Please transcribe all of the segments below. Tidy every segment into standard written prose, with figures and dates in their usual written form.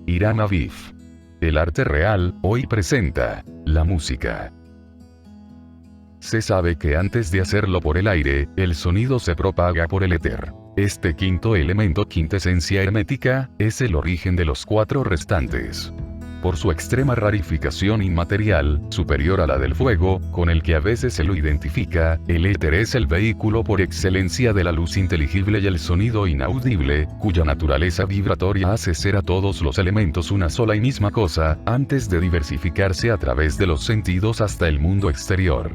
Irán Aviv. El arte real, hoy presenta la música. Se sabe que antes de hacerlo por el aire, el sonido se propaga por el éter. Este quinto elemento, quintesencia hermética, es el origen de los cuatro restantes. Por su extrema rarificación inmaterial, superior a la del fuego, con el que a veces se lo identifica, el éter es el vehículo por excelencia de la luz inteligible y el sonido inaudible, cuya naturaleza vibratoria hace ser a todos los elementos una sola y misma cosa, antes de diversificarse a través de los sentidos hasta el mundo exterior.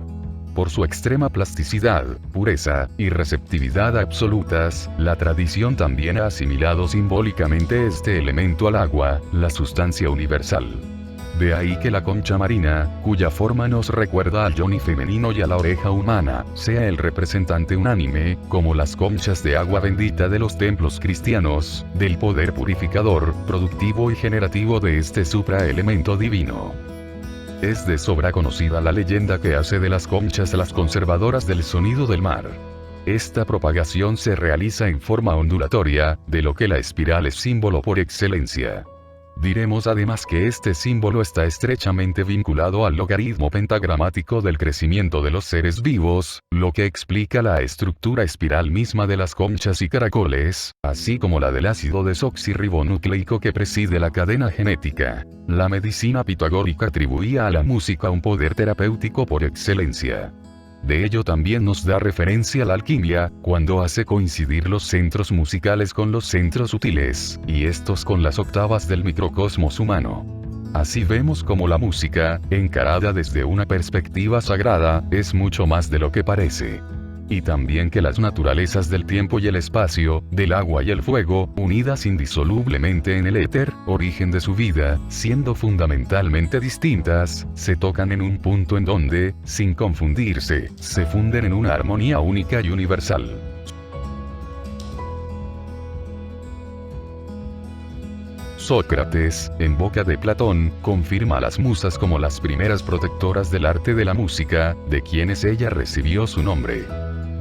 Por su extrema plasticidad, pureza, y receptividad absolutas, la tradición también ha asimilado simbólicamente este elemento al agua, la sustancia universal. De ahí que la concha marina, cuya forma nos recuerda al yoni femenino y a la oreja humana, sea el representante unánime, como las conchas de agua bendita de los templos cristianos, del poder purificador, productivo y generativo de este supraelemento divino. Es de sobra conocida la leyenda que hace de las conchas las conservadoras del sonido del mar. Esta propagación se realiza en forma ondulatoria, de lo que la espiral es símbolo por excelencia. Diremos además que este símbolo está estrechamente vinculado al logaritmo pentagramático del crecimiento de los seres vivos, lo que explica la estructura espiral misma de las conchas y caracoles, así como la del ácido desoxirribonucleico que preside la cadena genética. La medicina pitagórica atribuía a la música un poder terapéutico por excelencia. De ello también nos da referencia la alquimia, cuando hace coincidir los centros musicales con los centros sutiles, y estos con las octavas del microcosmos humano. Así vemos como la música, encarada desde una perspectiva sagrada, es mucho más de lo que parece. Y también que las naturalezas del tiempo y el espacio, del agua y el fuego, unidas indisolublemente en el éter, origen de su vida, siendo fundamentalmente distintas, se tocan en un punto en donde, sin confundirse, se funden en una armonía única y universal. Sócrates, en boca de Platón, confirma a las musas como las primeras protectoras del arte de la música, de quienes ella recibió su nombre.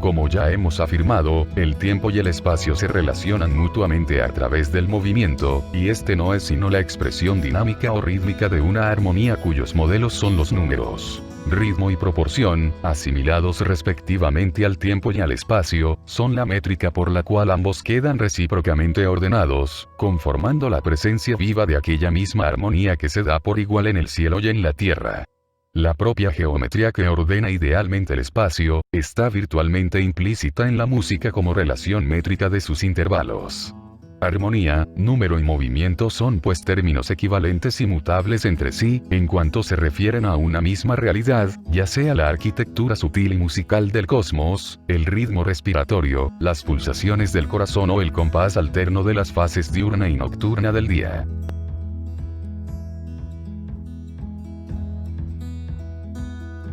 Como ya hemos afirmado, el tiempo y el espacio se relacionan mutuamente a través del movimiento, y este no es sino la expresión dinámica o rítmica de una armonía cuyos modelos son los números. Ritmo y proporción, asimilados respectivamente al tiempo y al espacio, son la métrica por la cual ambos quedan recíprocamente ordenados, conformando la presencia viva de aquella misma armonía que se da por igual en el cielo y en la tierra. La propia geometría que ordena idealmente el espacio, está virtualmente implícita en la música como relación métrica de sus intervalos. Armonía, número y movimiento son pues términos equivalentes y mutables entre sí, en cuanto se refieren a una misma realidad, ya sea la arquitectura sutil y musical del cosmos, el ritmo respiratorio, las pulsaciones del corazón o el compás alterno de las fases diurna y nocturna del día.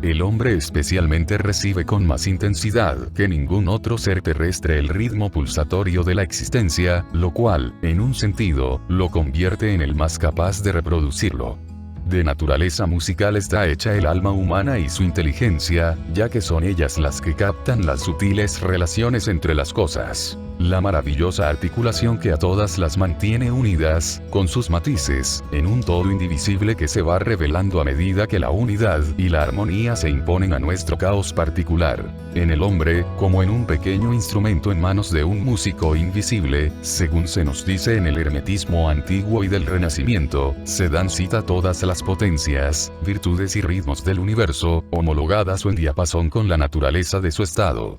El hombre especialmente recibe con más intensidad que ningún otro ser terrestre el ritmo pulsatorio de la existencia, lo cual, en un sentido, lo convierte en el más capaz de reproducirlo. De naturaleza musical está hecha el alma humana y su inteligencia, ya que son ellas las que captan las sutiles relaciones entre las cosas. La maravillosa articulación que a todas las mantiene unidas, con sus matices, en un todo indivisible que se va revelando a medida que la unidad y la armonía se imponen a nuestro caos particular. En el hombre, como en un pequeño instrumento en manos de un músico invisible, según se nos dice en el hermetismo antiguo y del Renacimiento, se dan cita todas las potencias, virtudes y ritmos del universo, homologadas o en diapasón con la naturaleza de su estado.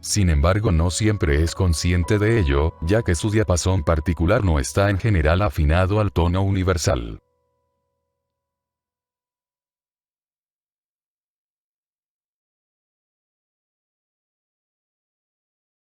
Sin embargo, no siempre es consciente de ello, ya que su diapasón particular no está en general afinado al tono universal.